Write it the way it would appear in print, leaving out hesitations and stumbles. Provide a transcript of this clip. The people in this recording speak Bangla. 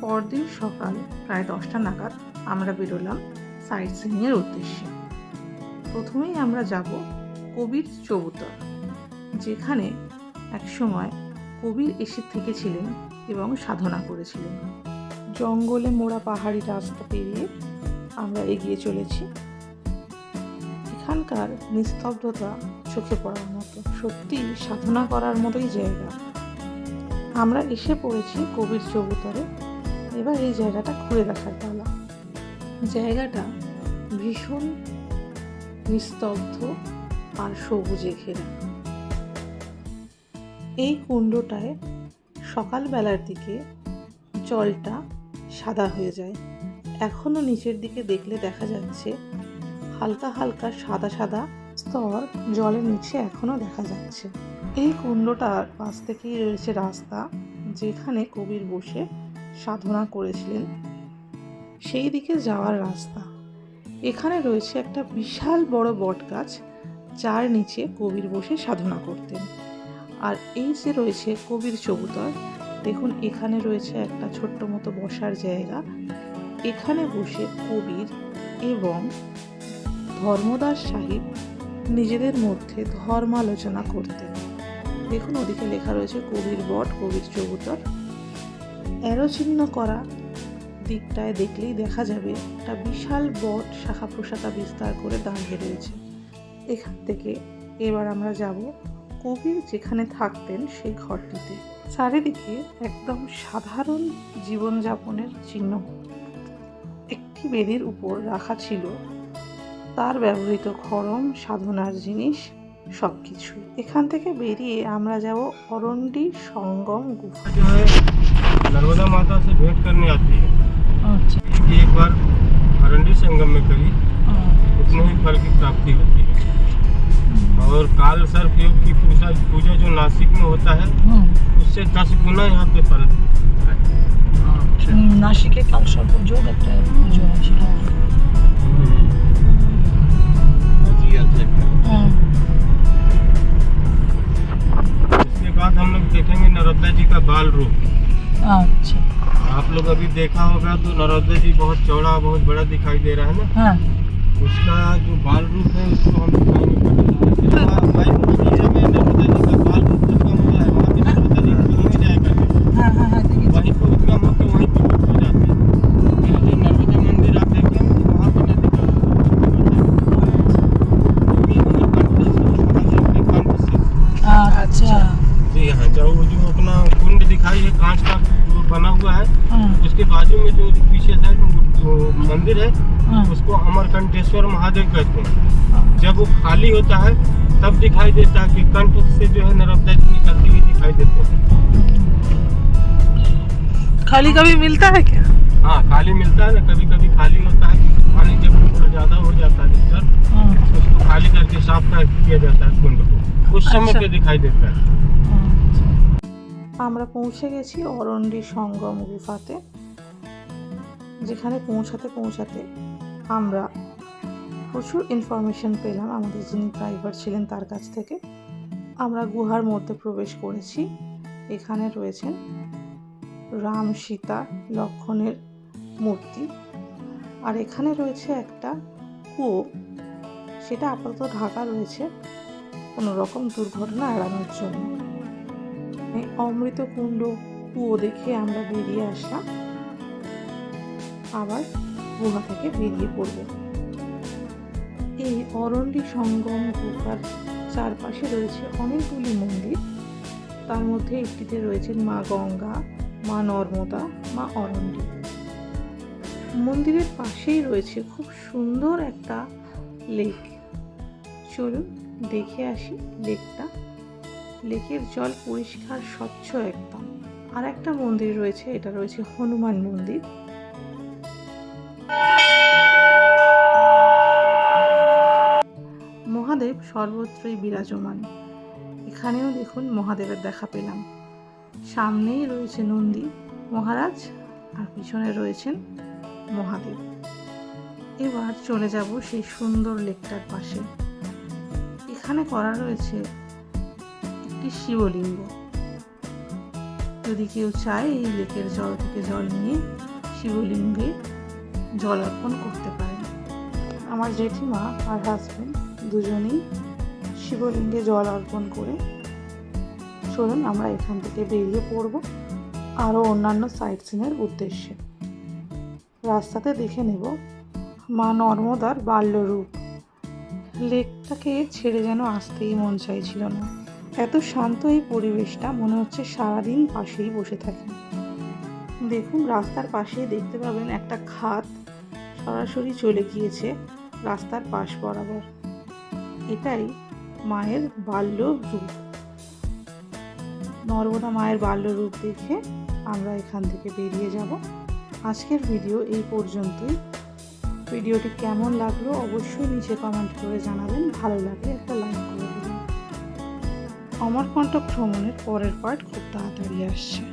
পরদিন সকাল প্রায় 10টা নাগাদ আমরা বেরোলাম সাইট সিইংয়ের উদ্দেশ্যে। প্রথমেই আমরা যাব কবির চৌবুতর, যেখানে একসময় কবির এসে থেকেছিলেন এবং সাধনা করেছিলেন। জঙ্গলে মোড়া পাহাড়ি রাস্তা পেরিয়ে আমরা এগিয়ে চলেছি। এখানকার নিস্তব্ধতা চোখে পড়ার মতো, সত্যি সাধনা করার মতোই জায়গা। আমরা এসে পড়েছি কবির চৌবুতরে। এবার এই জায়গাটা ঘুরে দেখার পালা। জায়গাটা ভীষণ নিস্তব্ধ আর সবুজে ঘেরা। এই কুণ্ডটায় সকালবেলার দিকে জলটা সাদা হয়ে যায়। এখনো নিচের দিকে দেখলে দেখা যাচ্ছে হালকা হালকা সাদা সাদা স্তর জলের নিচে এখনো দেখা যাচ্ছে। এই কুণ্ডটার পাশ থেকেই রয়েছে রাস্তা, যেখানে কবির বসে সাধনা করেছিলেন, সেই দিকে যাওয়ার রাস্তা। এখানে রয়েছে একটা বিশাল বড় বট গাছ, যার নিচে কবির বসে সাধনা করতেন। আর এই যে রয়েছে কবির চৌবুতর, দেখুন এখানে রয়েছে একটা ছোট্ট মতো বসার জায়গা। এখানে বসে কবির এবং ধর্মদাস সাহিব নিজেদের মধ্যে ধর্মালোচনা করতেন। দেখুন ওদিকে লেখা রয়েছে কবির বট, কবির চৌবুতর। অ্যারো চিহ্ন করা দিকটায় দেখলেই দেখা যাবে একটা বিশাল বট শাখা প্রশাখা বিস্তার করে দাঁড়িয়ে রয়েছে। এখান থেকে এবার আমরা যাব কবির যেখানে থাকতেন সেই ঘরটিতে। চারিদিকে একদম সাধারণ জীবনযাপনের চিহ্ন। একটি বেদির উপর রাখা ছিল তার ব্যবহৃত খড়ম, সাধনার জিনিস, সবকিছু। এখান থেকে বেরিয়ে আমরা যাব অরন্ডি সঙ্গম গুফা। नर्मदा माता से भेंट करने आती है। अच्छा। एक बार अरंडी संगम में करी, उतने ही फल की प्राप्ति होती है। और काल सर्प योग की पूजा जो नासिक में होता है, उससे 10 गुना यहाँ पे फल है। नासिक के काल सर्प योग একটা পুজো আছে। इसके बाद हम लोग देखेंगे नर्मदा जी का बाल रूप। अच्छा, आप लोग अभी देखा होगा तो नर्मदा जी बहुत चौड़ा, बहुत बड़ा दिखाई दे रहा है ना। हाँ। उसका जो बाल रूप है उसको हम दिखाएंगे। नर्मदा जी का बाल रूप उद्गम हुआ है, वहाँ पे नर्मदा जी घूमने जाया करते हैं। वहीं पर उद्गम होकर वहीं पर हो जाते हैं। जो नर्मदा मंदिर आप देखेंगे तो वहाँ पर नदी का अच्छा जी हाँ। जो अपना कुंड दिखाई है कांच का जो बना हुआ है, उसके बाजू में जो पीछे साइड मंदिर है, उसको अमरकंटेश्वर महादेव कहते हैं। जब वो खाली होता है तब दिखाई देता है कि कंठ से जो है नर्मदा जी निकलती हुई दिखाई देते हैं। खाली कभी मिलता है क्या? हाँ, खाली मिलता है ना, कभी कभी खाली होता है। पानी जब थोड़ा ज्यादा हो जाता है तो उसको खाली करके साफ किया जाता है कुंड को, उस समय पे दिखाई देता है। আমরা পৌঁছে গেছি অরন্ডি সঙ্গম গুফাতে, যেখানে পৌঁছাতে আমরা প্রচুর ইনফরমেশন পেলাম আমাদের যিনি ড্রাইভার ছিলেন তার কাছ থেকে। আমরা গুহার মধ্যে প্রবেশ করেছি। এখানে রয়েছেন রাম, সীতা, লক্ষ্মণের মূর্তি। আর এখানে রয়েছে একটা কুয়ো, সেটা আপাতত ঢাকা রয়েছে কোনো রকম দুর্ঘটনা এড়ানোর জন্য। অমৃত কুণ্ড কুয়ো দেখে আমরা বেরিয়ে আসলাম, আবার গুহা থেকে বেরিয়ে পড়ব। এই অরন্ডি সঙ্গম গুহার চারপাশে রয়েছে অনেকগুলি মন্দির। তার মধ্যে একটিতে রয়েছেন মা গঙ্গা, মা নর্মদা, মা অরন্ডি। মন্দিরের পাশেই রয়েছে খুব সুন্দর একটা লেক। চলুন দেখে আসি লেকটা। লেকের জল পরিষ্কার স্বচ্ছ একদম। আর একটা মন্দির রয়েছে, এটা রয়েছে হনুমান মন্দির। মহাদেব সর্বত্রই বিরাজমান। এখানেও দেখুন মহাদেবের দেখা পেলাম। সামনেই রয়েছে নন্দী মহারাজ আর পিছনে রয়েছেন মহাদেব। এবার চলে যাব সেই সুন্দর লেকটার পাশে। এখানে করা রয়েছে একটি শিবলিঙ্গ। যদি কেউ চায় এই লেকের জল থেকে জল নিয়ে শিবলিঙ্গে জল অর্পণ করতে পারেন। আমার জেঠিমা আর হাজব্যান্ড দুজনেই শিবলিঙ্গে জল অর্পণ করে চলুন আমরা এখান থেকে বেরিয়ে পড়ব আরও অন্যান্য সাইট সিনের উদ্দেশ্যে। রাস্তাতে দেখে নেব মা নর্মদার বাল্যরূপ। লেকটাকে ছেড়ে যেন আসতেই মন চাইছিল না। এত শান্ত এই পরিবেশটা, মনে হচ্ছে সারাদিন পাশেই বসে থাকি। দেখুন রাস্তার পাশেই দেখতে পাবেন একটা খাদ সরাসরি চলে গিয়েছে রাস্তার পাশ বরাবর। এটাই মায়ের বাল্য রূপ। নর্মদা মায়ের বাল্য রূপ দেখে আমরা এখান থেকে বেরিয়ে যাব। আজকের ভিডিও এই পর্যন্তই। ভিডিওটি কেমন লাগলো অবশ্যই নিচে কমেন্ট করে জানাবেন। ভালো লাগলে একটা লাইক করে দেবেন। অমরকণ্টক ভ্রমণের পরের পার্ট খুব তাড়াতাড়ি আসছে।